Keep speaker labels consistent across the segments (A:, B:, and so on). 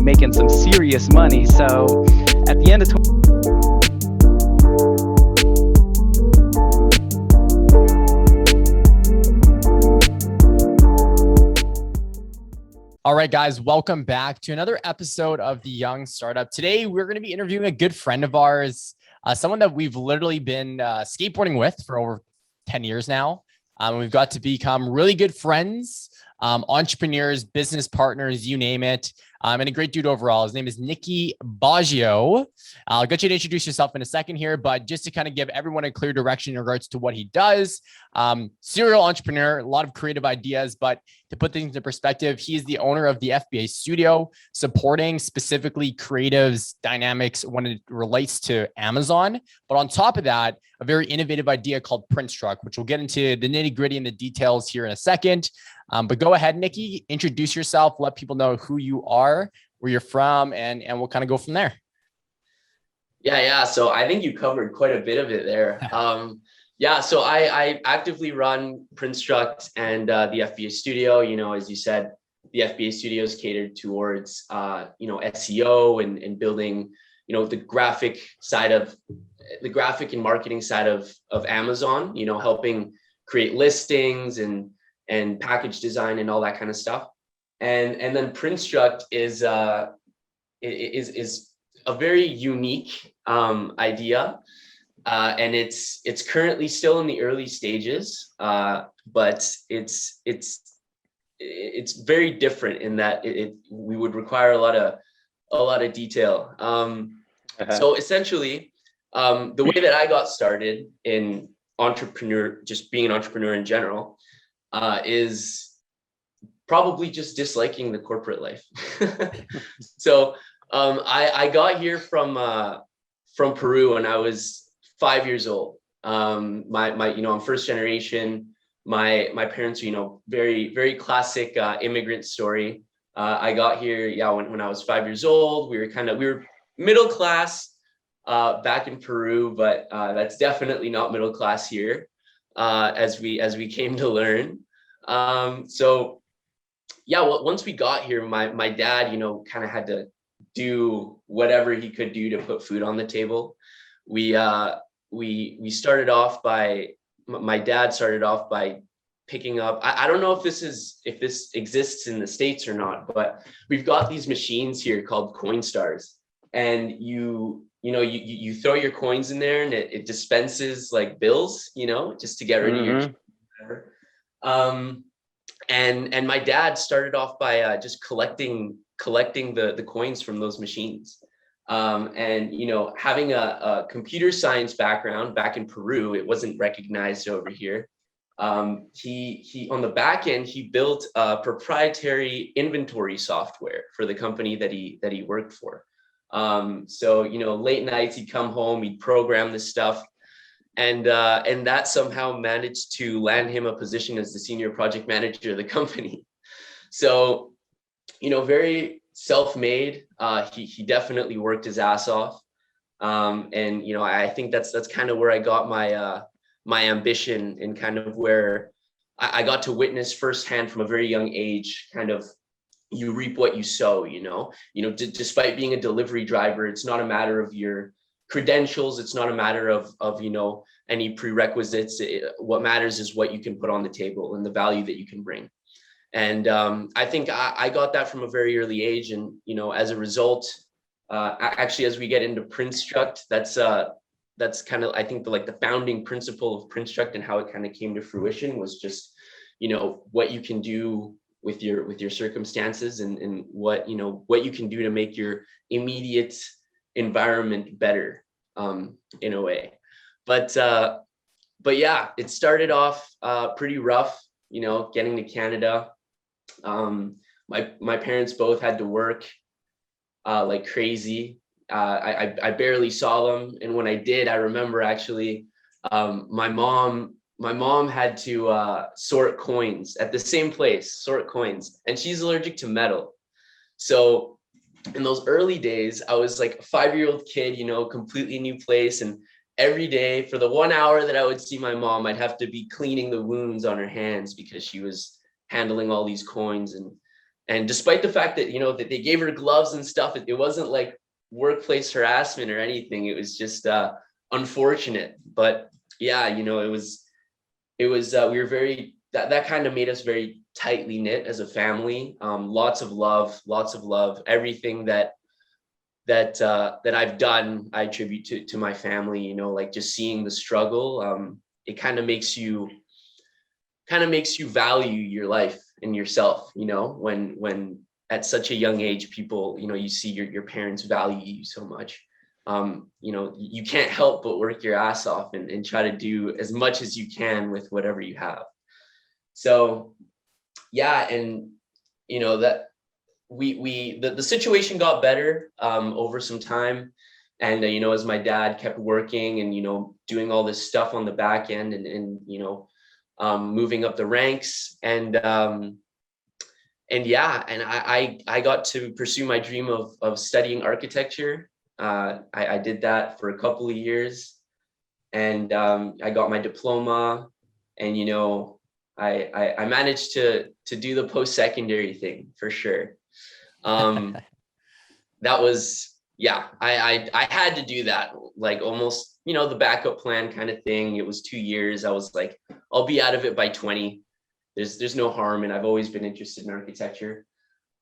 A: making some serious money. So at the end of
B: All right, guys, welcome back to another episode of The Young Startup. Today, we're going to be interviewing a good friend of ours, someone that we've literally been skateboarding with for over 10 years now. We've got to become really good friends, entrepreneurs, business partners, you name it, and a great dude overall. His name is Nicky Boggio. I'll get you to introduce yourself in a second here, but just to kind of give everyone a clear direction in regards to what he does, serial entrepreneur, a lot of creative ideas, but to put things into perspective, he is the owner of the FBA Studio, supporting specifically creatives dynamics when it relates to Amazon. But on top of that, a very innovative idea called Printstruct, which we'll get into the nitty gritty and the details here in a second. But go ahead, Nicky, introduce yourself, let people know who you are, where you're from, and we'll kind of go from there.
C: Yeah. So I think you covered quite a bit of it there. So I actively run Printstruct and the FBA Studio. As you said, the FBA Studio is catered towards SEO and building the graphic and marketing side of Amazon. Helping create listings and package design and all that kind of stuff. And then Printstruct is a very unique idea. And it's currently still in the early stages, but it's very different in that we would require a lot of detail. So essentially, the way that I got started in just being an entrepreneur in general, is probably just disliking the corporate life. So I got here from Peru when I was 5 years old. I'm first generation. My parents, very, very classic immigrant story. I got here, when I was 5 years old. We were middle class back in Peru, but that's definitely not middle class here, as we came to learn. Once we got here, my dad, kind of had to do whatever he could do to put food on the table. We started off by, my dad started off by picking up, I don't know if this exists in the States or not, but we've got these machines here called coin stars, and you throw your coins in there and it dispenses like bills, just to get rid of your and my dad started off by just collecting the coins from those machines. Having a computer science background back in Peru, it wasn't recognized over here. He on the back end, he built a proprietary inventory software for the company that he worked for. Late nights he'd come home, he'd program this stuff, and that somehow managed to land him a position as the senior project manager of the company. So, very self-made. He definitely worked his ass off. I think that's kind of where I got my ambition, and kind of where I got to witness firsthand from a very young age, kind of, you reap what you sow. Despite being a delivery driver, it's not a matter of your credentials. It's not a matter of any prerequisites. What matters is what you can put on the table and the value that you can bring. And I think I got that from a very early age. And, as a result, actually, as we get into Printstruct, that's kind of, I think, the founding principle of Printstruct, and how it kind of came to fruition was just, what you can do with your circumstances, and what you can do to make your immediate environment better, in a way. But yeah, it started off pretty rough, getting to Canada. My parents both had to work like crazy. I barely saw them, and when I did, I remember actually my mom had to sort coins at the same place, and she's allergic to metal. So in those early days, I was like a 5-year-old kid, completely new place, and every day for the 1 hour that I would see my mom, I'd have to be cleaning the wounds on her hands because she was handling all these coins. And despite the fact that, that they gave her gloves and stuff, it wasn't like workplace harassment or anything. It was just unfortunate. But yeah, we were very, that kind of made us very tightly knit as a family. Lots of love. Everything that I've done, I attribute to my family. Like just seeing the struggle, it kind of makes you value your life and yourself. When at such a young age, people, you see your parents value you so much. You can't help but work your ass off and try to do as much as you can with whatever you have. So yeah, and that the situation got better over some time. And as my dad kept working and doing all this stuff on the back end and moving up the ranks, and yeah, and I got to pursue my dream of studying architecture. I did that for a couple of years, and I got my diploma, and I managed to do the post-secondary thing for sure. That was, yeah, I had to do that, like almost, the backup plan kind of thing. It was 2 years. I was like, I'll be out of it by 20. There's no harm, and I've always been interested in architecture.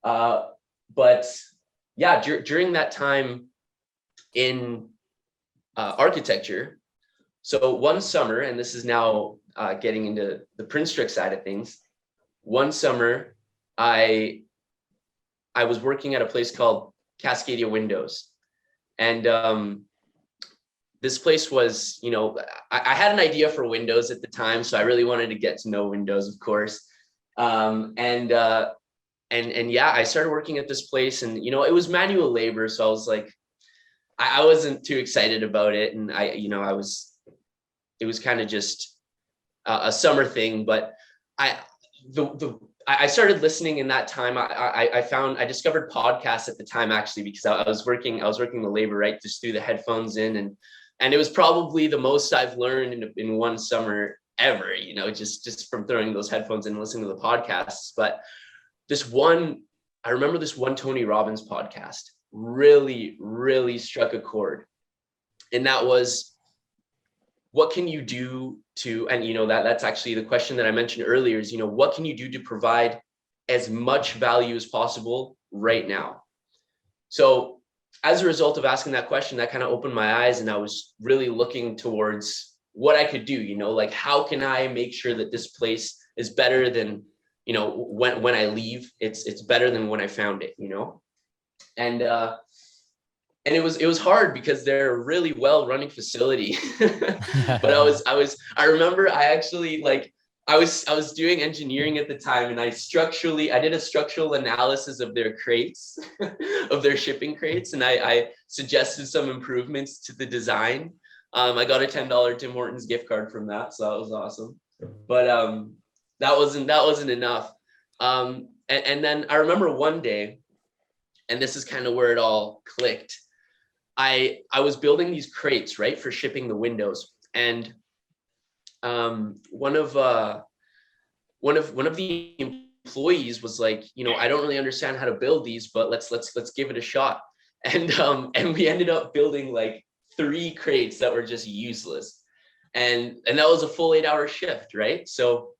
C: But yeah, during that time in architecture, so one summer, and this is now getting into the Printstruct side of things. One summer, I was working at a place called Cascadia Windows, and this place was, I had an idea for Windows at the time, so I really wanted to get to know Windows, of course. And yeah, I started working at this place, and it was manual labor, so I was like, I wasn't too excited about it, and it was kind of just a summer thing. But I started listening in that time. I discovered podcasts at the time, actually, because I was working the labor, right, just threw the headphones in, and it was probably the most I've learned in one summer ever, just from throwing those headphones in and listening to the podcasts. But I remember this one Tony Robbins podcast really, really struck a chord. And that was, what can you do to, and that's actually the question that I mentioned earlier, is, what can you do to provide as much value as possible right now? So as a result of asking that question, that kind of opened my eyes, and I was really looking towards what I could do, like, how can I make sure that this place is better than, when I leave, it's better than when I found it, and it was hard because they're a really well running facility. But I remember I actually, like, I was doing engineering at the time, and I did a structural analysis of their crates, of their shipping crates, and I suggested some improvements to the design. I got a $10 Tim Hortons gift card from that, so that was awesome. But that wasn't enough. And then I remember one day, and this is kind of where it all clicked. I was building these crates, right, for shipping the windows, and one of the employees was like, I don't really understand how to build these, but let's give it a shot. And we ended up building like 3 crates that were just useless, and that was a full 8-hour shift, right? So,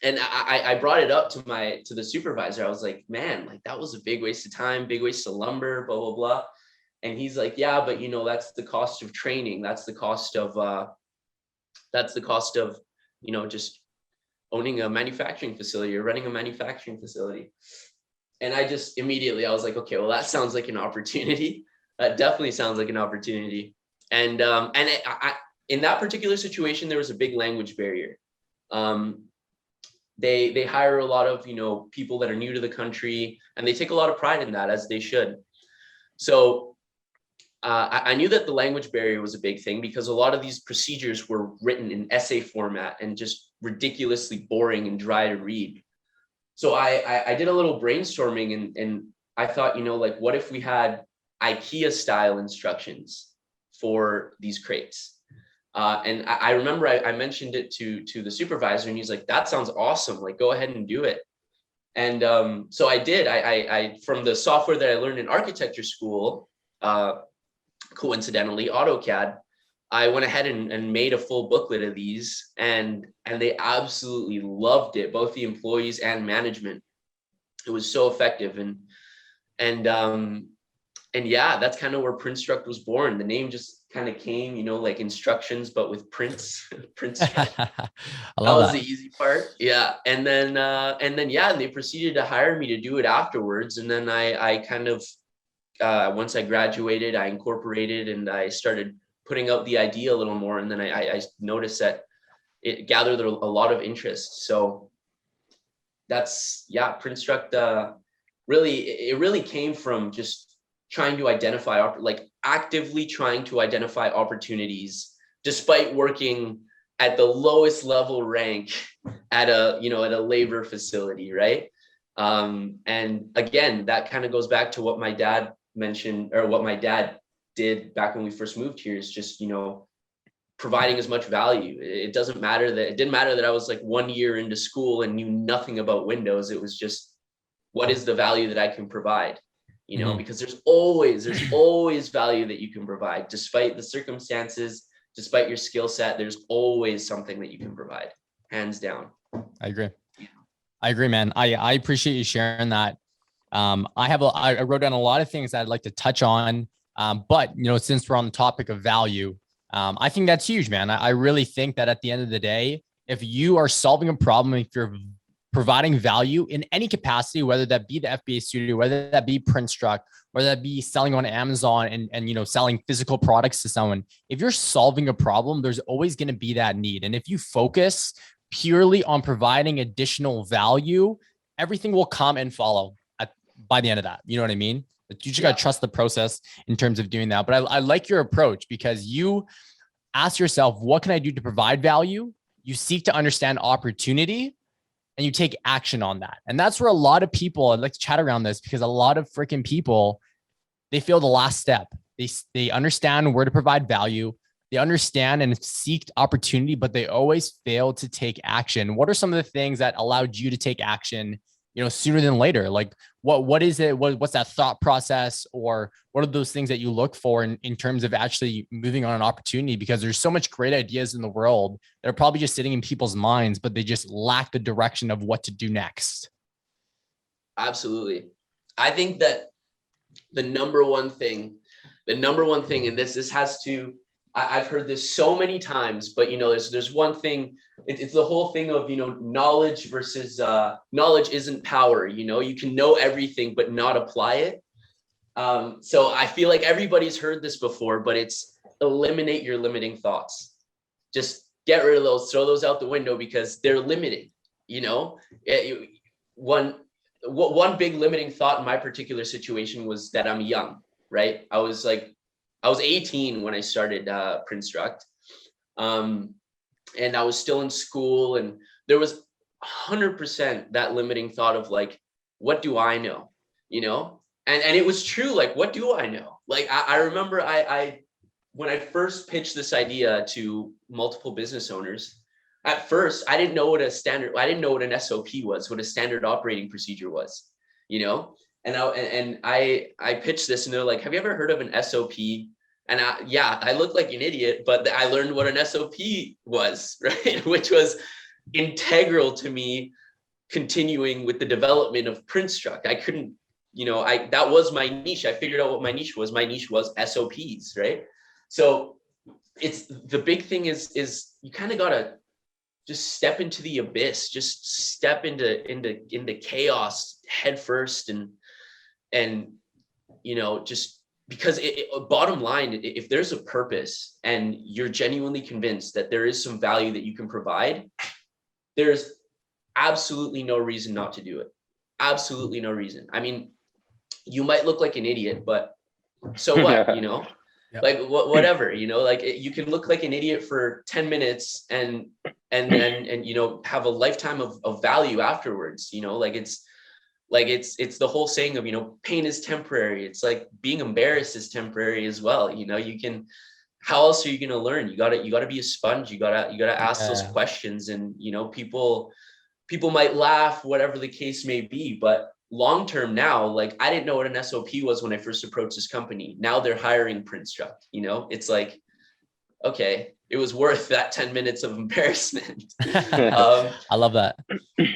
C: and I brought it up to the supervisor. I was like, man, like, that was a big waste of time, big waste of lumber, blah blah blah. And he's like, yeah, but that's the cost of training. That's the cost of just owning a manufacturing facility or running a manufacturing facility. And I just immediately, I was like, okay, well, that sounds like an opportunity. That definitely sounds like an opportunity. And in that particular situation, there was a big language barrier. They hire a lot of, people that are new to the country, and they take a lot of pride in that, as they should. So I knew that the language barrier was a big thing, because a lot of these procedures were written in essay format and just ridiculously boring and dry to read. So I did a little brainstorming, and I thought, like, what if we had IKEA style instructions for these crates? And I remember I mentioned it to the supervisor, and he's like, that sounds awesome. Like, go ahead and do it. And so I did. I from the software that I learned in architecture school, coincidentally, AutoCAD, I went ahead and made a full booklet of these, and they absolutely loved it, both the employees and management. It was so effective, and yeah, that's kind of where Printstruct was born. The name just kind of came, like instructions, but with prints. Printstruct.
B: I
C: That
B: love
C: was
B: that.
C: the easy part. Yeah. And then yeah, they proceeded to hire me to do it afterwards. And then I kind of, once I graduated, I incorporated and I started putting out the idea a little more. And then I noticed that it gathered a lot of interest. So that's, yeah, Printstruct, it really came from just trying to identify, actively trying to identify opportunities, despite working at the lowest level rank at a labor facility, right? And again, that kind of goes back to what my dad mentioned, or what my dad did back when we first moved here, is just, providing as much value. It didn't matter that I was like 1 year into school and knew nothing about Windows. It was just, what is the value that I can provide? Because there's always value that you can provide, despite the circumstances, despite your skill set. There's always something that you can provide, hands down.
B: I agree, man. I appreciate you sharing that. I wrote down a lot of things that I'd like to touch on. But since we're on the topic of value, I think that's huge, man. I really think that at the end of the day, if you are solving a problem, if you're providing value in any capacity, whether that be the FBA Studio, whether that be Printstruct, whether that be selling on Amazon and selling physical products to someone, if you're solving a problem, there's always going to be that need. And if you focus purely on providing additional value, everything will come and follow by the end of that. You know what I mean? You just got to trust the process in terms of doing that. But I like your approach, because you ask yourself, what can I do to provide value? You seek to understand opportunity, and you take action on that. And that's where a lot of people, I'd like to chat around this, because a lot of freaking people, they feel the last step. They understand where to provide value. They understand and seek opportunity, but they always fail to take action. What are some of the things that allowed you to take action, sooner than later? Like what is it? What's that thought process, or what are those things that you look for in terms of actually moving on an opportunity? Because there's so much great ideas in the world that are probably just sitting in people's minds, but they just lack the direction of what to do next.
C: Absolutely. I think that the number one thing, and this has to, I've heard this so many times, but there's one thing. It's the whole thing of knowledge versus knowledge isn't power. You can know everything but not apply it. So I feel like everybody's heard this before, but it's eliminate your limiting thoughts. Just get rid of those, throw those out the window, because they're limiting. One big limiting thought in my particular situation was that I'm young, right? I was 18 when I started Printstruct, and I was still in school, and there was 100% that limiting thought of like, what do I know? And it was true. Like, what do I know? Like, I remember when I first pitched this idea to multiple business owners, at first I didn't know what an SOP was, what a standard operating procedure was, and I pitched this, and they're like, have you ever heard of an SOP? And I looked like an idiot, but I learned what an SOP was, right? Which was integral to me continuing with the development of Printstruct. I couldn't, that was my niche. I figured out what my niche was. My niche was SOPs, right? So it's the big thing is you kind of gotta just step into the abyss, just step into chaos head first, and just because bottom line, if there's a purpose and you're genuinely convinced that there is some value that you can provide, there's absolutely no reason not to do it. Absolutely no reason. I mean, you might look like an idiot, but so what, Yep. Like whatever, like you can look like an idiot for 10 minutes and have a lifetime of value afterwards. It's the whole saying of, pain is temporary. It's like being embarrassed is temporary as well. How else are you going to learn? You gotta be a sponge. You gotta ask those questions. And, people people might laugh, whatever the case may be, but long term now, like I didn't know what an SOP was when I first approached this company. Now they're hiring Printstruct, it's like, okay, it was worth that 10 minutes of embarrassment.
B: I love that.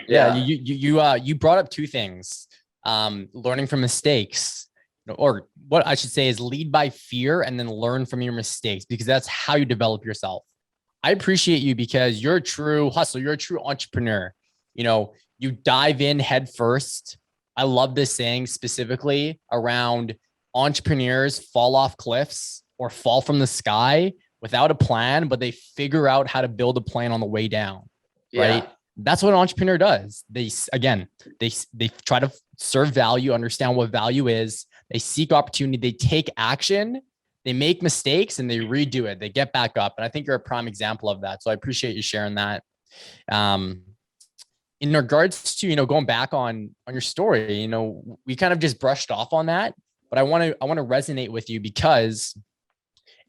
C: Yeah.
B: You brought up two things, learning from mistakes, or what I should say is lead by fear and then learn from your mistakes, because that's how you develop yourself. I appreciate you because you're a true hustler. You're a true entrepreneur. You dive in head first. I love this saying specifically around entrepreneurs fall off cliffs or fall from the sky without a plan, but they figure out how to build a plan on the way down. Right.
C: Yeah.
B: That's what an entrepreneur does. They try to serve value, understand what value is. They seek opportunity. They take action. They make mistakes and they redo it. They get back up. And I think you're a prime example of that. So I appreciate you sharing that. In regards to, going back on your story, we kind of just brushed off on that, but I want to resonate with you because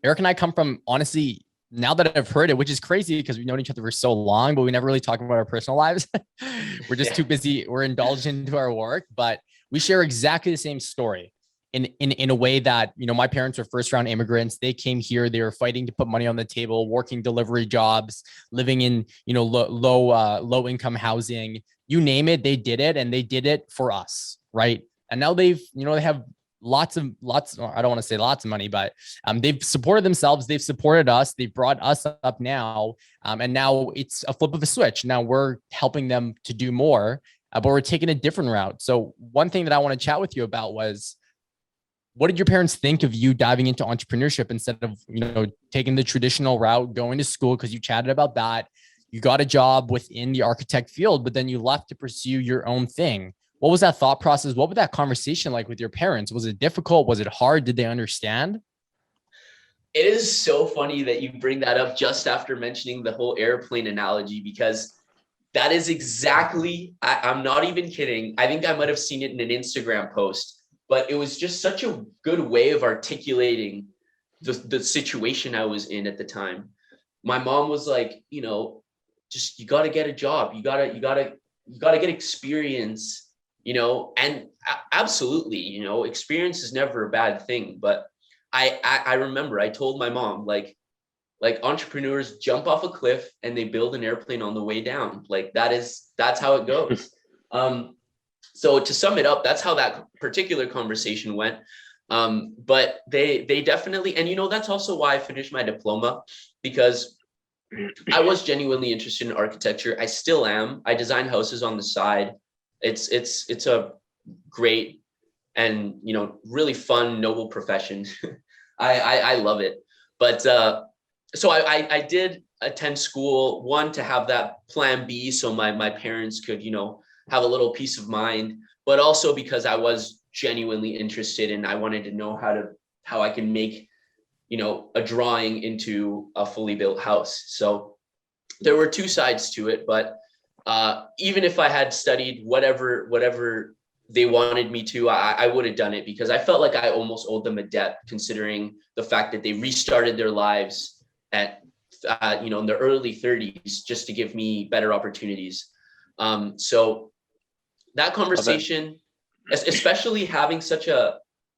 B: Eric and I come from, honestly, now that I've heard it, which is crazy because we've known each other for so long, but we never really talk about our personal lives. We're just too busy. We're indulged into our work, but we share exactly the same story in a way that, my parents were first round immigrants. They came here, they were fighting to put money on the table, working delivery jobs, living in, low income housing, you name it, they did it, and they did it for us. Right. And now they have lots, I don't want to say lots of money, but they've supported themselves. They've supported us. They've brought us up now. And now it's a flip of a switch. Now we're helping them to do more, but we're taking a different route. So one thing that I want to chat with you about was, what did your parents think of you diving into entrepreneurship instead of, taking the traditional route, going to school? Because you chatted about that. You got a job within the architect field, but then you left to pursue your own thing. What was that thought process? What was that conversation like with your parents? Was it difficult? Was it hard? Did they understand?
C: It is so funny that you bring that up just after mentioning the whole airplane analogy, because that is exactly, I'm not even kidding. I think I might have seen it in an Instagram post, but it was just such a good way of articulating the situation I was in at the time. My mom was like, just, you got to get a job. You got to get experience, and absolutely, experience is never a bad thing. But I remember I told my mom, like entrepreneurs jump off a cliff and they build an airplane on the way down. Like that's how it goes. So to sum it up, that's how that particular conversation went. But they definitely, and that's also why I finished my diploma, because I was genuinely interested in architecture. I still am. I design houses on the side. It's a great and really fun, noble profession. I love it. But so I did attend school, one, to have that plan B, so my parents could have a little peace of mind, but also because I was genuinely interested and I wanted to know how I can make a drawing into a fully built house. So there were two sides to it, but even if I had studied whatever they wanted me to, I would have done it, because I felt like I almost owed them a debt, considering the fact that they restarted their lives at in their early 30s just to give me better opportunities. So that conversation, especially having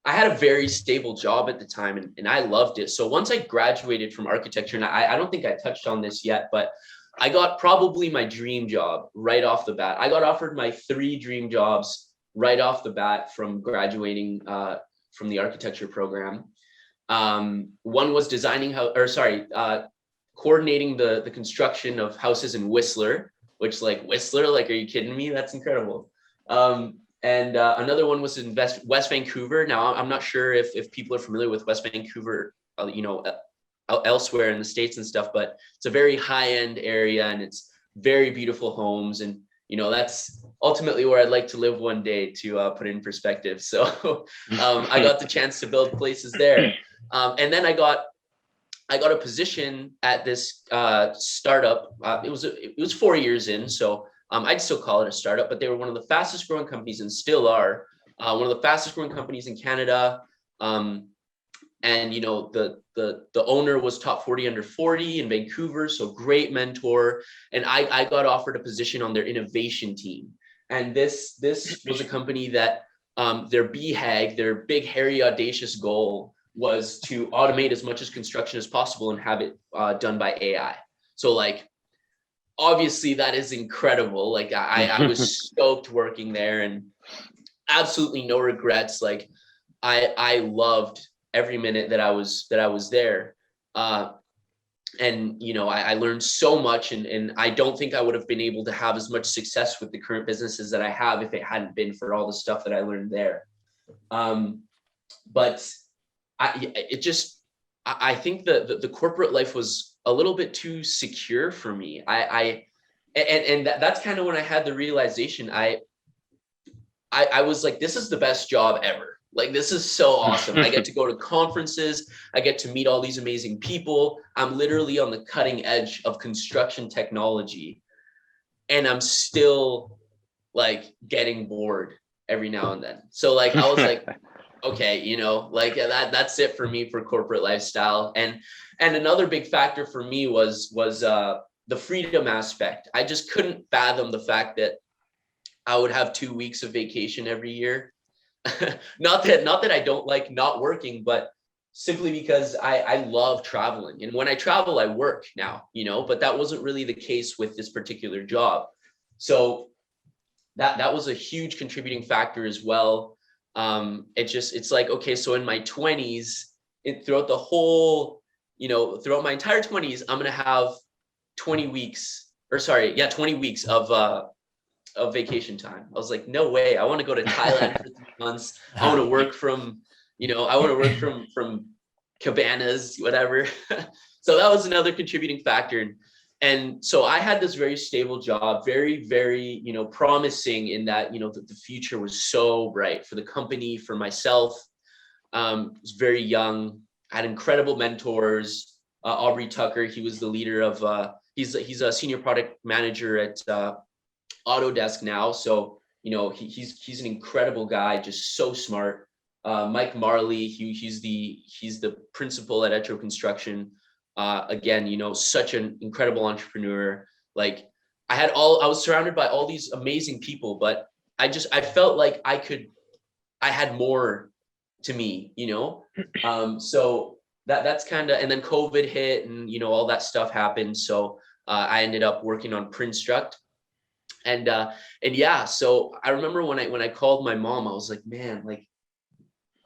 C: I had a very stable job at the time, and I loved it. So once I graduated from architecture, and I don't think I touched on this yet, but I got probably my dream job right off the bat. I got offered my 3 dream jobs right off the bat from graduating from the architecture program. One was coordinating the construction of houses in Whistler, which Whistler, are you kidding me? That's incredible. And another one was in West Vancouver. Now, I'm not sure if people are familiar with West Vancouver, elsewhere in the States and stuff, but it's a very high-end area and it's very beautiful homes. And, that's ultimately where I'd like to live one day, to put it in perspective. So I got the chance to build places there. And then I got a position at this startup. It was 4 years in, so I'd still call it a startup, but they were one of the fastest growing companies, and still are one of the fastest growing companies in Canada. And the owner was top 40 under 40 in Vancouver, so great mentor. And I got offered a position on their innovation team. And this was a company that their BHAG, their big, hairy, audacious goal was to automate as much as construction as possible and have it done by AI. So like, obviously that is incredible. Like I was stoked working there and absolutely no regrets. Like I loved every minute that I was there. And I learned so much, and I don't think I would have been able to have as much success with the current businesses that I have if it hadn't been for all the stuff that I learned there. But I think the corporate life was a little bit too secure for me. That's kind of when I had the realization. I was like, this is the best job ever. Like, this is so awesome. I get to go to conferences. I get to meet all these amazing people. I'm literally on the cutting edge of construction technology. And I'm still like getting bored every now and then. So like, I was like, okay, like that's it for me for corporate lifestyle. And another big factor for me was the freedom aspect. I just couldn't fathom the fact that I would have 2 weeks of vacation every year. not that I don't like not working, but simply because I love traveling. And when I travel, I work now, but that wasn't really the case with this particular job. So that was a huge contributing factor as well. It's like, okay, so in my 20s, throughout the whole, throughout my entire 20s, I'm going to have 20 weeks of vacation time. I was like, no way. I want to go to Thailand for 3 months. I want to work from cabanas, whatever. So that was another contributing factor. And so I had this very stable job, very, very, promising in that, the future was so bright for the company, for myself. I was very young. I had incredible mentors. Aubrey Tucker, he was the leader of, he's a senior product manager at Autodesk now. So, he's an incredible guy, just so smart. Mike Marley, he's the principal at Etro Construction. Again, such an incredible entrepreneur. Like I was surrounded by all these amazing people, but I felt like I had more to me, so that's kind of, and then COVID hit and, all that stuff happened. So I ended up working on Printstruct. And yeah, so I remember when I called my mom, I was like, man, like,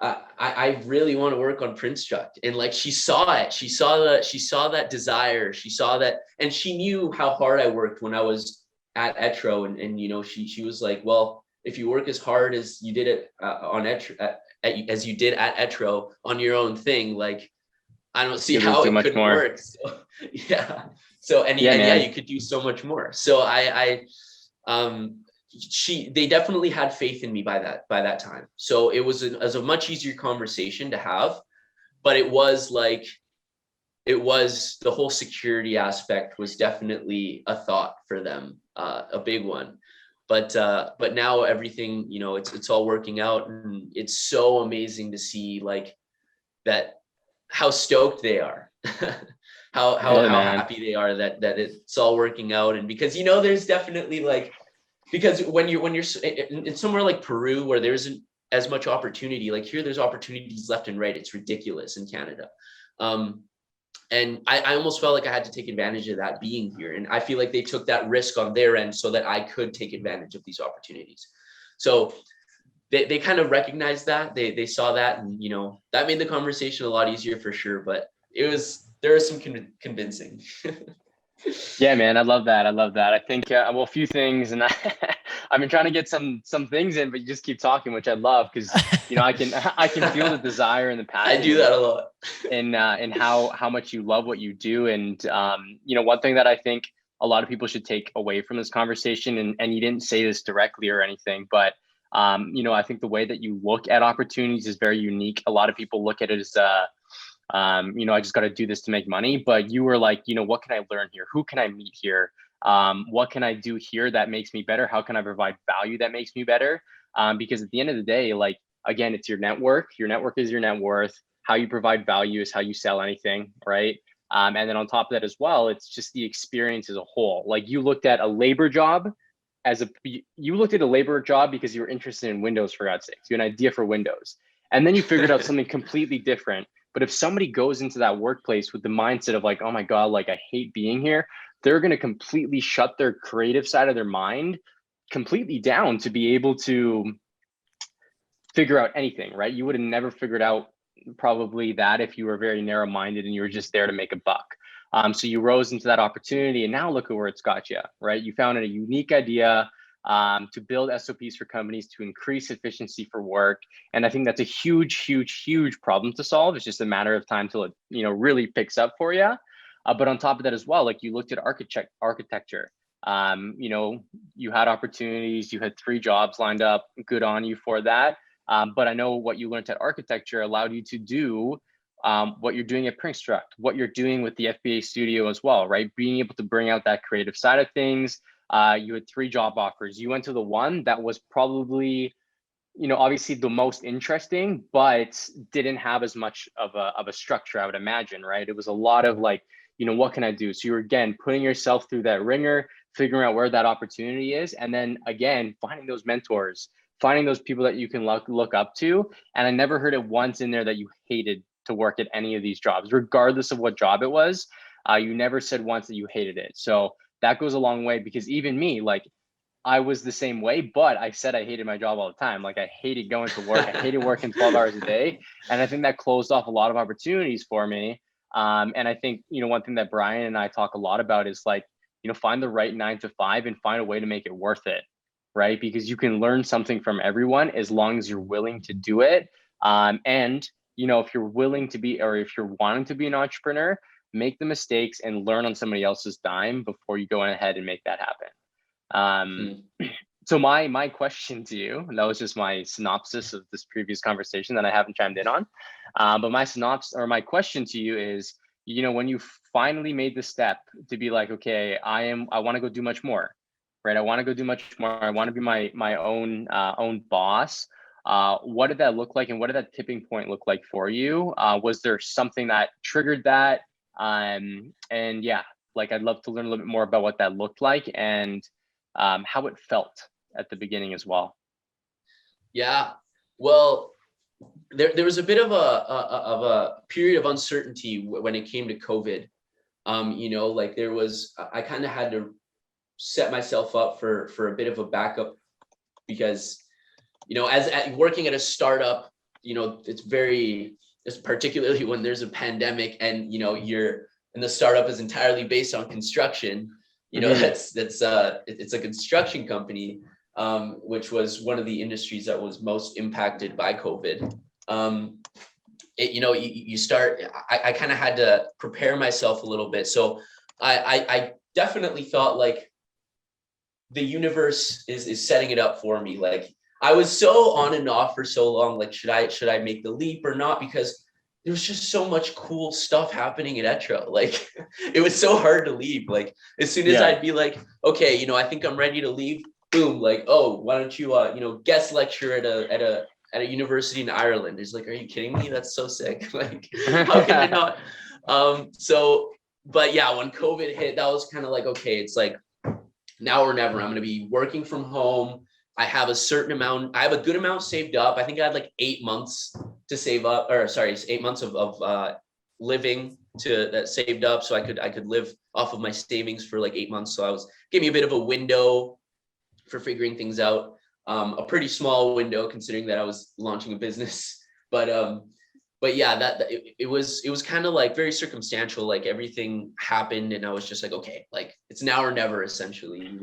C: I really want to work on Printstruct. And like, she saw it, she saw that desire, she saw that, and she knew how hard I worked when I was at Etro. And she was like, well, if you work as hard as you did it on Etro, as you did at Etro on your own thing, like, I don't see how it couldn't work. So, yeah. So, and you could do so much more. So they definitely had faith in me by that time. So it was a much easier conversation to have, but it was the whole security aspect was definitely a thought for them, a big one. But now everything, it's all working out, and it's so amazing to see like that, how stoked they are, how happy they are that it's all working out. And because, there's definitely like, because when you're in somewhere like Peru where there isn't as much opportunity, like here, there's opportunities left and right. It's ridiculous in Canada. And I almost felt like I had to take advantage of that being here. And I feel like they took that risk on their end so that I could take advantage of these opportunities. So they kind of recognized that, they saw that, and, that made the conversation a lot easier for sure. But there was some convincing.
B: Yeah, man, I love that. I think, a few things, and I've been trying to get some things in, but you just keep talking, which I love, because, I can feel the desire and the passion.
C: I do that a lot.
B: And how much you love what you do. And, one thing that I think a lot of people should take away from this conversation, and you didn't say this directly or anything, but, I think the way that you look at opportunities is very unique. A lot of people look at it as, I just got to do this to make money. But you were like, what can I learn here? Who can I meet here? What can I do here that makes me better? How can I provide value that makes me better? Because at the end of the day, like, again, it's your network. Your network is your net worth.
D: how you provide value is how you sell anything, right? And then on top of that as well, it's just the experience as a whole. Like you looked at a labor job because you were interested in Windows, for God's sake. You had an idea for Windows. And then you figured out something completely different. But if somebody goes into that workplace with the mindset of like, oh my God, like I hate being here, they're going to completely shut their creative side of their mind completely down to be able to figure out anything, right? You would have never figured out probably that if you were very narrow-minded and you were just there to make a buck. So you rose into that opportunity, and now look at where it's got you, right? You found a unique idea to build SOPs for companies to increase efficiency for work. And I think that's a huge, huge, huge problem to solve. It's just a matter of time till it, really picks up for you. But on top of that as well, like you looked at architecture, you had opportunities, you had 3 jobs lined up, good on you for that. But I know what you learned at architecture allowed you to do what you're doing at Printstruct, what you're doing with the FBA Studio as well, right? Being able to bring out that creative side of things. You had 3 job offers. You went to the one that was probably, obviously the most interesting, but didn't have as much of a structure, I would imagine, right? It was a lot of like, what can I do? So you're again putting yourself through that ringer, figuring out where that opportunity is, and then again finding those mentors, finding those people that you can look up to. And I never heard it once in there that you hated to work at any of these jobs, regardless of what job it was. You never said once that you hated it. So that goes a long way, because even me, like I was the same way, but I said I hated my job all the time. Like I hated going to work. I hated working 12 hours a day. And I think that closed off a lot of opportunities for me. And I think, one thing that Brian and I talk a lot about is like, find the right 9 to 5 and find a way to make it worth it, right? Because you can learn something from everyone as long as you're willing to do it. And, if you're willing to be, or if you're wanting to be an entrepreneur, make the mistakes and learn on somebody else's dime before you go ahead and make that happen. So my question to you, and that was just my synopsis of this previous conversation that I haven't chimed in on. But my question to you is, when you finally made the step to be like, okay, I want to go do much more, right? I want to go do much more. I want to be my own boss. What did that look like, and what did that tipping point look like for you? Was there something that triggered that? And yeah, like I'd love to learn a little bit more about what that looked like and how it felt at the beginning as well.
C: Yeah, well, there was a bit of a period of uncertainty when it came to COVID. Like I kind of had to set myself up for a bit of a backup, because as working at a startup, it's particularly when there's a pandemic and the startup is entirely based on construction. It's a construction company, which was one of the industries that was most impacted by COVID. You start, I kind of had to prepare myself a little bit. So I definitely thought like the universe is setting it up for me. Like I was so on and off for so long, like, should I make the leap or not? Because there was just so much cool stuff happening at Etro. Like it was so hard to leave. Like as soon as I'd be like, okay, I think I'm ready to leave. Boom. Like, oh, why don't you, guest lecture at a university in Ireland? It's like, are you kidding me? That's so sick. Like, how can I not? But yeah, when COVID hit, that was kind of like, okay, it's like now or never. I'm going to be working from home. I have a good amount saved up. I think I had like 8 months to save up, 8 months of living that saved up. So I could live off of my savings for like 8 months. So gave me a bit of a window for figuring things out. A pretty small window considering that I was launching a business, but yeah, it was kind of like very circumstantial. Like everything happened and I was just like, okay, like it's now or never essentially,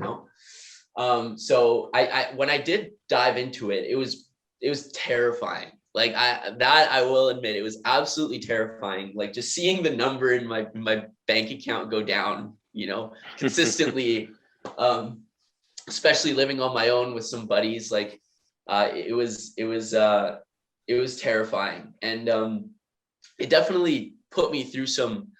C: So when I did dive into it, it was terrifying. Like I will admit, it was absolutely terrifying. Like just seeing the number in my bank account go down, consistently, especially living on my own with some buddies, like it was terrifying. And it definitely put me through some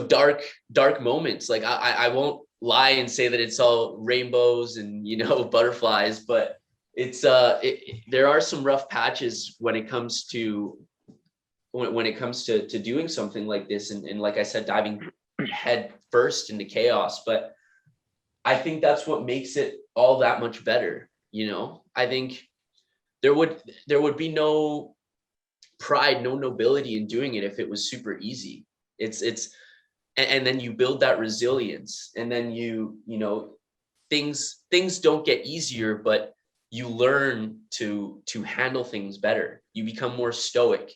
C: dark moments. Like I won't lie and say that it's all rainbows and butterflies, but it's there are some rough patches when it comes to when it comes to doing something like this, and like I said, diving head first into chaos. But I think that's what makes it all that much better. I think there would be no pride, no nobility in doing it if it was super easy. And then you build that resilience, and then things don't get easier, but you learn to handle things better. You become more stoic.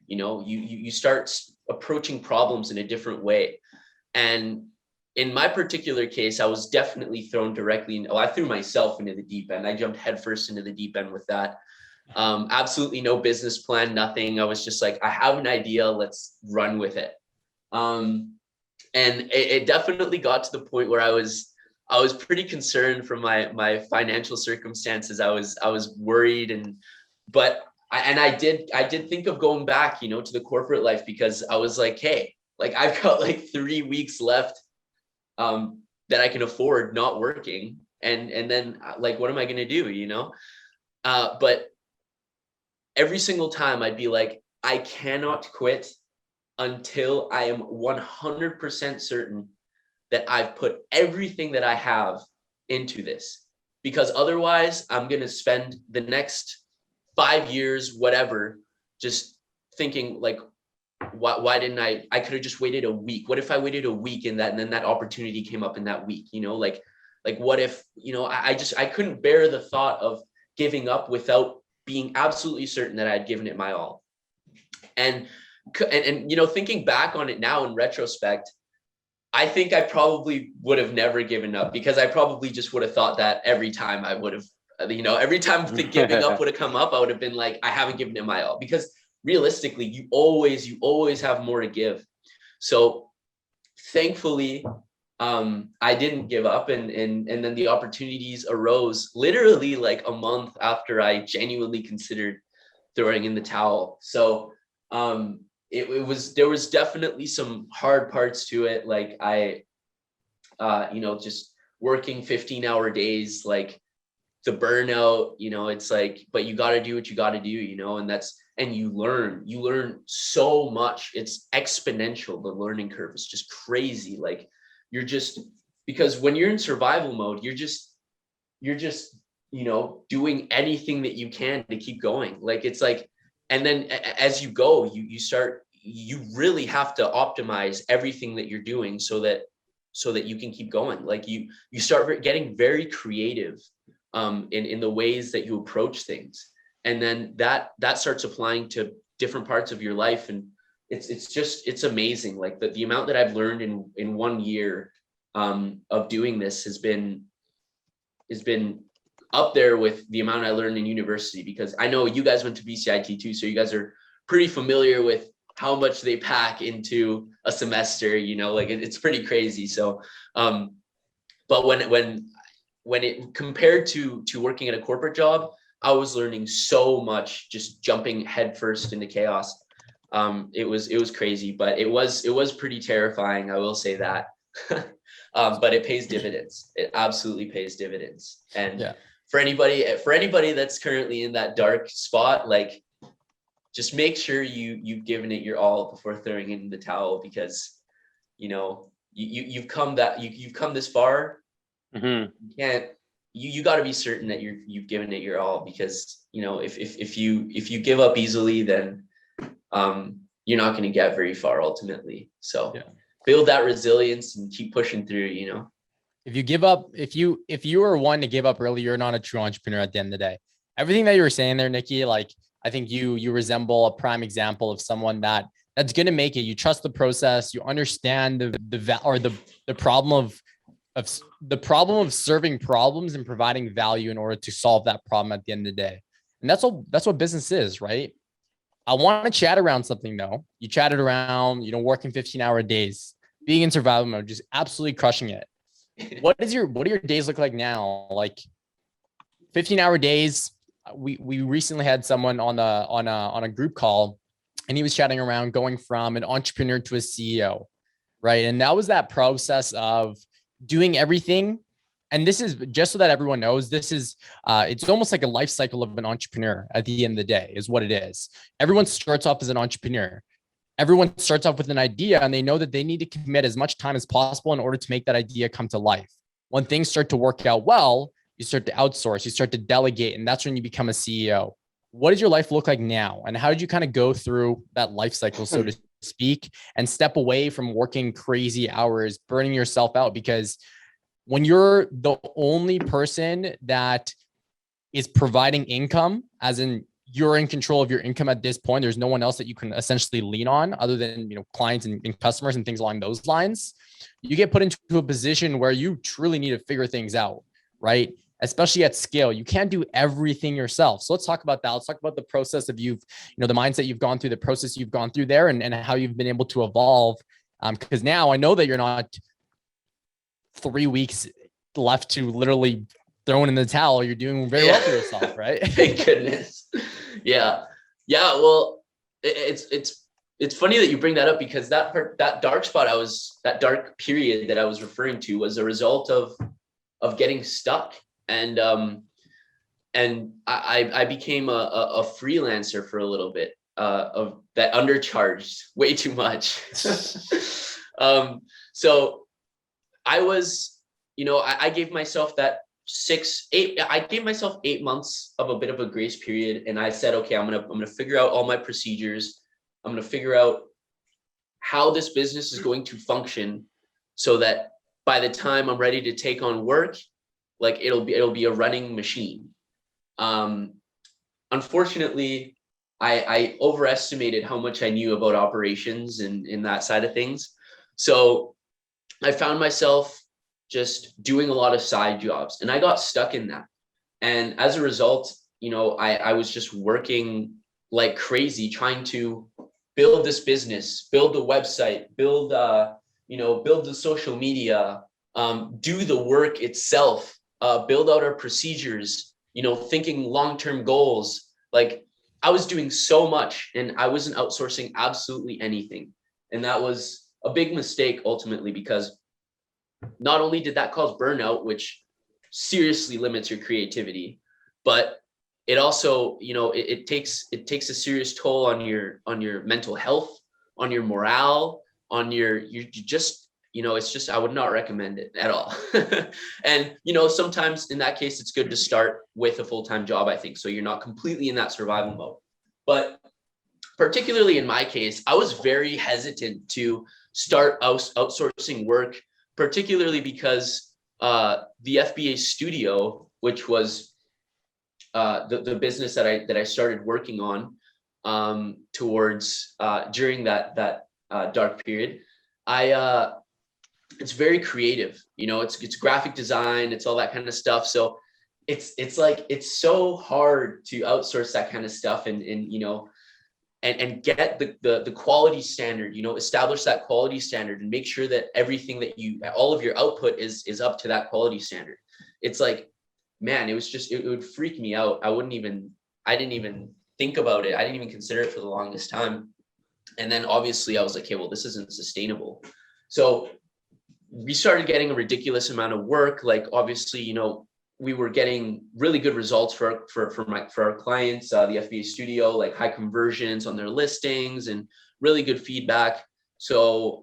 C: You start approaching problems in a different way. And in my particular case, I was definitely thrown directly in. I threw myself into the deep end. I jumped headfirst into the deep end with that. Absolutely no business plan, nothing. I was just like, I have an idea, let's run with it. And it definitely got to the point where I was pretty concerned for my financial circumstances. I was worried, but I did think of going back, to the corporate life, because I was like, hey, like I've got like 3 weeks left that I can afford not working, and then like, what am I gonna do? But every single time I'd be like, I cannot quit until I am 100% certain that I've put everything that I have into this, because otherwise I'm going to spend the next 5 years, whatever, just thinking like, why didn't I could have just waited a week. What if I waited a week and then that opportunity came up in that week, like what if, I couldn't bear the thought of giving up without being absolutely certain that I had given it my all. And thinking back on it now in retrospect, I think I probably would have never given up, because I probably just would have thought that every time I would have, every time the giving up would have come up, I would have been like, I haven't given it my all, because realistically, you always have more to give. So thankfully, I didn't give up, and then the opportunities arose literally like a month after I genuinely considered throwing in the towel. So there was definitely some hard parts to it. Like I, just working 15-hour days, like the burnout, it's like, but you got to do what you got to do, and you learn so much. It's exponential. The learning curve is just crazy. Like because when you're in survival mode, you're just, doing anything that you can to keep going. Like, it's like, and then as you go, you really have to optimize everything that you're doing so that you can keep going. Like you start getting very creative in the ways that you approach things. And then that starts applying to different parts of your life. And it's amazing. Like the amount that I've learned in 1 year of doing this has been up there with the amount I learned in university, because I know you guys went to BCIT too. So you guys are pretty familiar with how much they pack into a semester, like it's pretty crazy. So, but when it compared to working at a corporate job, I was learning so much just jumping headfirst into chaos. It was crazy, but it was pretty terrifying. I will say that, but it pays dividends. It absolutely pays dividends. And yeah. For anybody that's currently in that dark spot, like, just make sure you've given it your all before throwing in the towel, because you've come this far. Mm-hmm. You got to be certain that you've given it your all, because if you give up easily, then you're not going to get very far ultimately. So yeah. Build that resilience and keep pushing through.
B: If you give up, if you are one to give up early, you're not a true entrepreneur at the end of the day. Everything that you were saying there, Nicky, like, I think you resemble a prime example of someone that's going to make it. You trust the process. You understand the problem of serving problems and providing value in order to solve that problem at the end of the day. And that's what business is, right? I want to chat around something though. You chatted around, working 15-hour days, being in survival mode, just absolutely crushing it. What do your days look like now? Like 15-hour days. We recently had someone on a group call, and he was chatting around going from an entrepreneur to a CEO, right? And that was that process of doing everything And this is just so that everyone knows, this is, it's almost like a life cycle of an entrepreneur at the end of the day is what it is. Everyone starts off as an entrepreneur. Everyone starts off with an idea and they know that they need to commit as much time as possible in order to make that idea come to life. When things start to work out well, you start to outsource, you start to delegate, and that's when you become a CEO. What does your life look like now? And how did you kind of go through that life cycle, so to speak, and step away from working crazy hours, burning yourself out? Because when you're the only person that is providing income, as in you're in control of your income at this point, there's no one else that you can essentially lean on other than, clients and customers and things along those lines. You get put into a position where you truly need to figure things out, right? Especially at scale. You can't do everything yourself. So let's talk about that. Let's talk about the process of the mindset you've gone through, the process you've gone through there, and how you've been able to evolve. Because now I know that you're not 3 weeks left to literally throwing in the towel. You're doing very well for yourself, right?
C: Thank goodness. Yeah. Well, it's funny that you bring that up, because that dark period that I was referring to was a result of getting stuck. And I became a freelancer for a little bit, of that, undercharged way too much. So I was, I gave myself that 8 months of a bit of a grace period. And I said, okay, I'm going to figure out all my procedures. I'm going to figure out how this business is going to function so that by the time I'm ready to take on work, like it'll be a running machine. Unfortunately, I overestimated how much I knew about operations and in that side of things. So I found myself just doing a lot of side jobs, and I got stuck in that. And as a result, I was just working like crazy, trying to build this business, build the website, build the social media, do the work itself, build out our procedures, thinking long-term goals. Like, I was doing so much and I wasn't outsourcing absolutely anything. And that was a big mistake ultimately, because not only did that cause burnout, which seriously limits your creativity, but it also, it takes a serious toll on your mental health, on your morale, on you just, it's just, I would not recommend it at all. And, sometimes in that case, it's good to start with a full-time job, I think. So you're not completely in that survival mode. But particularly in my case, I was very hesitant to start outsourcing work, particularly because the FBA Studio, which was the business that I started working on towards during that dark period, it's very creative. It's graphic design, it's all that kind of stuff. So it's like, it's so hard to outsource that kind of stuff and get the quality standard, establish that quality standard and make sure that everything that all of your output is up to that quality standard. It's like, man, it would freak me out. I didn't even think about it. I didn't even consider it for the longest time. And then obviously I was like, okay, well, this isn't sustainable. So we started getting a ridiculous amount of work. Like, obviously, we were getting really good results for our clients, the FBA Studio, like high conversions on their listings and really good feedback. So,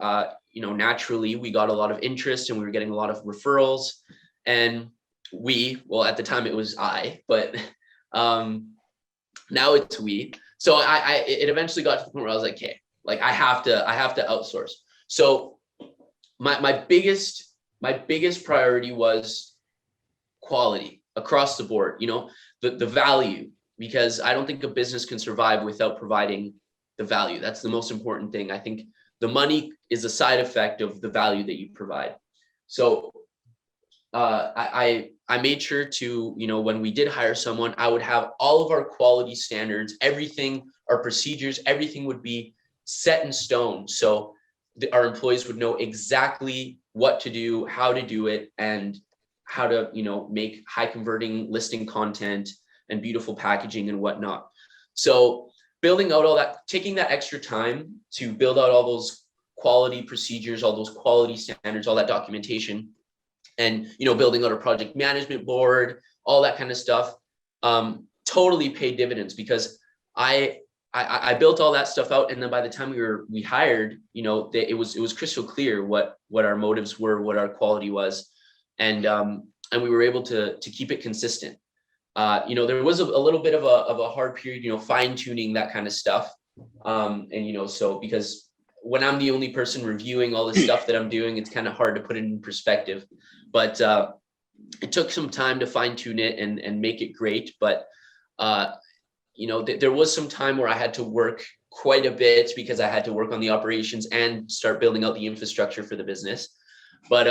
C: naturally we got a lot of interest and we were getting a lot of referrals. And at the time it was I, but now it's we. So it eventually got to the point where I was like, okay, like I have to outsource. So my biggest priority was quality across the board, the value, because I don't think a business can survive without providing the value. That's the most important thing. I think the money is a side effect of the value that you provide. So I made sure to, when we did hire someone, I would have all of our quality standards, everything, our procedures, everything would be set in stone. So our employees would know exactly what to do, how to do it, and how to, make high converting listing content and beautiful packaging and whatnot. So building out all that, taking that extra time to build out all those quality procedures, all those quality standards, all that documentation, and, building out a project management board, all that kind of stuff, totally paid dividends, because I built all that stuff out. And then by the time we hired, it was crystal clear what our motives were, what our quality was. And we were able to keep it consistent. There was a little bit of a hard period, fine tuning that kind of stuff. So because when I'm the only person reviewing all the stuff that I'm doing, it's kind of hard to put it in perspective, but it took some time to fine tune it and make it great. But, there was some time where I had to work quite a bit, because I had to work on the operations and start building out the infrastructure for the business. But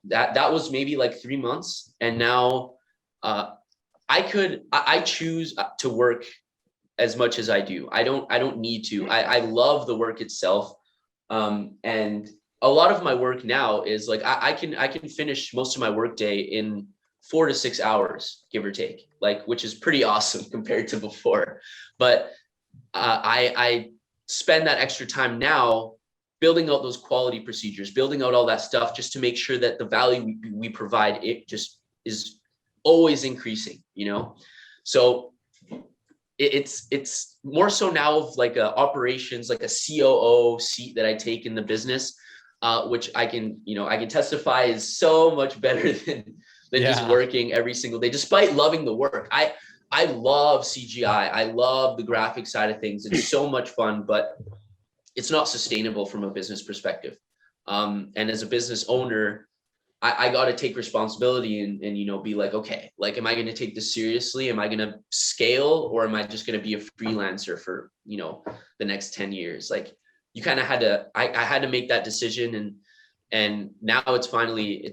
C: that was maybe like 3 months. And now I choose to work as much as I do. I don't need to. I love the work itself. And a lot of my work now is like, I can finish most of my work day in 4 to 6 hours, give or take, which is pretty awesome compared to before. But I spend that extra time now building out those quality procedures, building out all that stuff, just to make sure that the value we provide, it just is always increasing, So it's more so now of like a operations, like a COO seat that I take in the business, which I can testify is so much better than just working every single day, despite loving the work. I love CGI. I love the graphic side of things. It's so much fun, but it's not sustainable from a business perspective. And as a business owner, I got to take responsibility and be like, okay, like, am I going to take this seriously? Am I going to scale, or am I just going to be a freelancer for, the next 10 years? Like, you kind of I had to make that decision, and now it's finally,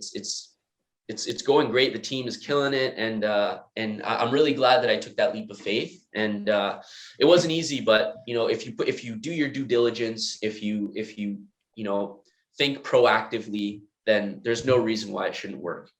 C: it's going great. The team is killing it. And I'm really glad that I took that leap of faith. And it wasn't easy, but if you do your due diligence, if you think proactively, then there's no reason why it shouldn't work.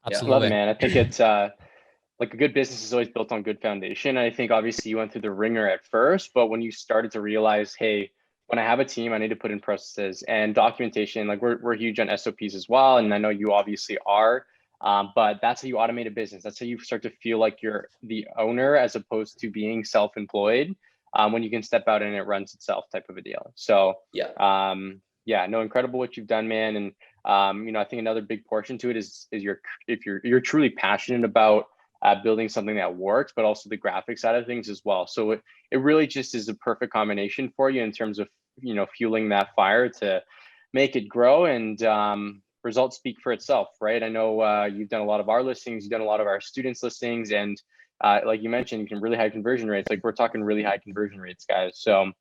B: Absolutely.
D: Love it, man. I think it's like a good business is always built on good foundation. I think obviously you went through the ringer at first, but when you started to realize, hey, when I have a team, I need to put in processes and documentation. Like we're huge on SOPs as well. And I know you obviously are, but that's how you automate a business. That's how you start to feel like you're the owner, as opposed to being self-employed, when you can step out and it runs itself type of a deal. So incredible what you've done, man. And I think another big portion to it is if you're truly passionate about building something that works, but also the graphic side of things as well. So it really just is a perfect combination for you in terms of, fueling that fire to make it grow, and results speak for itself, right? I know you've done a lot of our listings, you've done a lot of our students' listings, and like you mentioned, you can really high conversion rates. Like, we're talking really high conversion rates, guys. So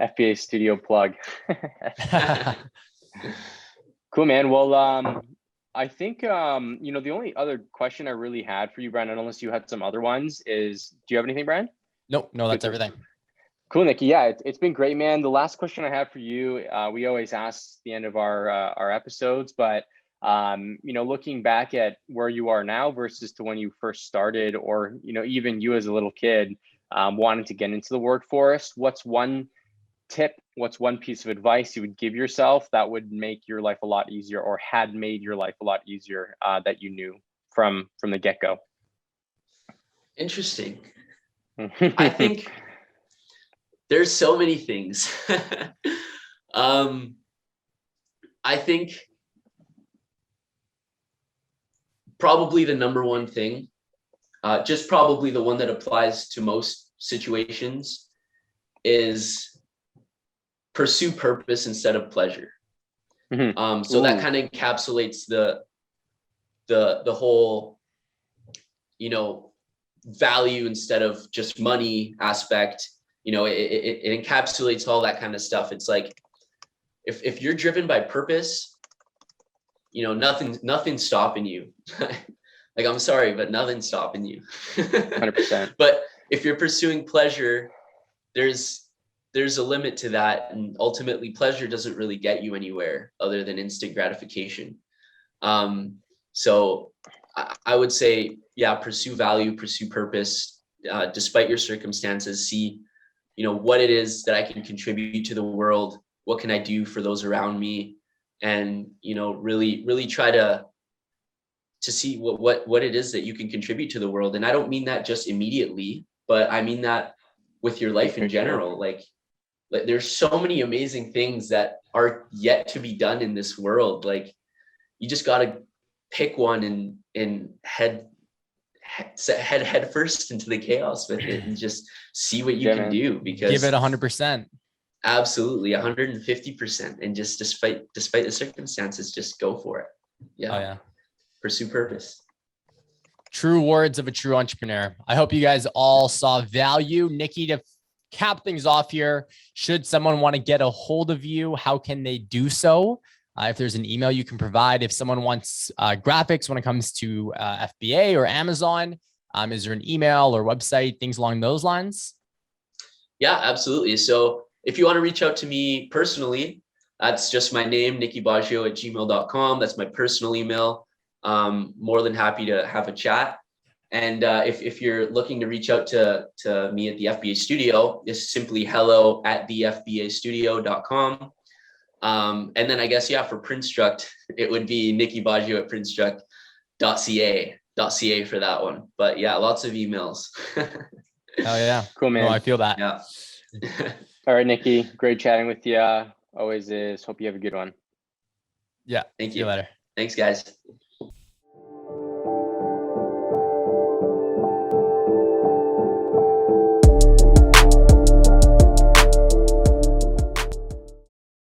D: FBA Studio plug. Cool, man. Well, I think, the only other question I really had for you, Brandon, unless you had some other ones, is, do you have anything, Brian?
B: No, that's everything.
D: Cool, Nicky. Yeah, it's been great, man. The last question I have for you, we always ask at the end of our episodes, but, looking back at where you are now versus to when you first started, or, even you as a little kid, wanting to get into the workforce, what's one tip, what's one piece of advice you would give yourself that would make your life a lot easier, or had made your life a lot easier, that you knew from the get-go?
C: Interesting. I think there's so many things. I think probably the number one thing, just probably the one that applies to most situations, is pursue purpose instead of pleasure. So that kind of encapsulates the whole, value instead of just money aspect. It encapsulates all that kind of stuff. It's like, if you're driven by purpose, nothing's stopping you. Like, I'm sorry, but nothing's stopping you.
D: 100%.
C: But if you're pursuing pleasure, there's a limit to that. And ultimately, pleasure doesn't really get you anywhere other than instant gratification. So I would say, pursue value, pursue purpose, despite your circumstances. See, what it is that I can contribute to the world. What can I do for those around me? and, you know, really try to see what it is that you can contribute to the world. And I don't mean that just immediately, but I mean that with your life in general. Like there's so many amazing things that are yet to be done in this world. Like you just got to pick one and head first into the chaos with it and just see what you can do, because
B: give it 100%.
C: Absolutely 150%. And just despite the circumstances, just go for it. Yeah.
B: Oh yeah.
C: Pursue purpose.
B: True words of a true entrepreneur. I hope you guys all saw value. Nicky, to cap things off here, should someone want to get a hold of you, how can they do so? If there's an email you can provide, if someone wants graphics when it comes to FBA or Amazon, is there an email or website, things along those lines?
C: Yeah, absolutely. So if you want to reach out to me personally, that's just my name, nickyboggio@gmail.com. That's my personal email. More than happy to have a chat. And if you're looking to reach out to me at the FBA Studio, it's simply hello@thefbastudio.com. And then I guess, yeah, for Printstruct, it would be nickyboggio@printstruct.ca for that one. But yeah, lots of emails.
B: Oh yeah.
D: Cool, man.
B: Oh, I feel that.
C: Yeah.
D: All right, Nicky, great chatting with you. Always is. Hope you have a good one.
B: Yeah.
C: Thank
B: See you
C: you.
B: later.
C: Thanks, guys.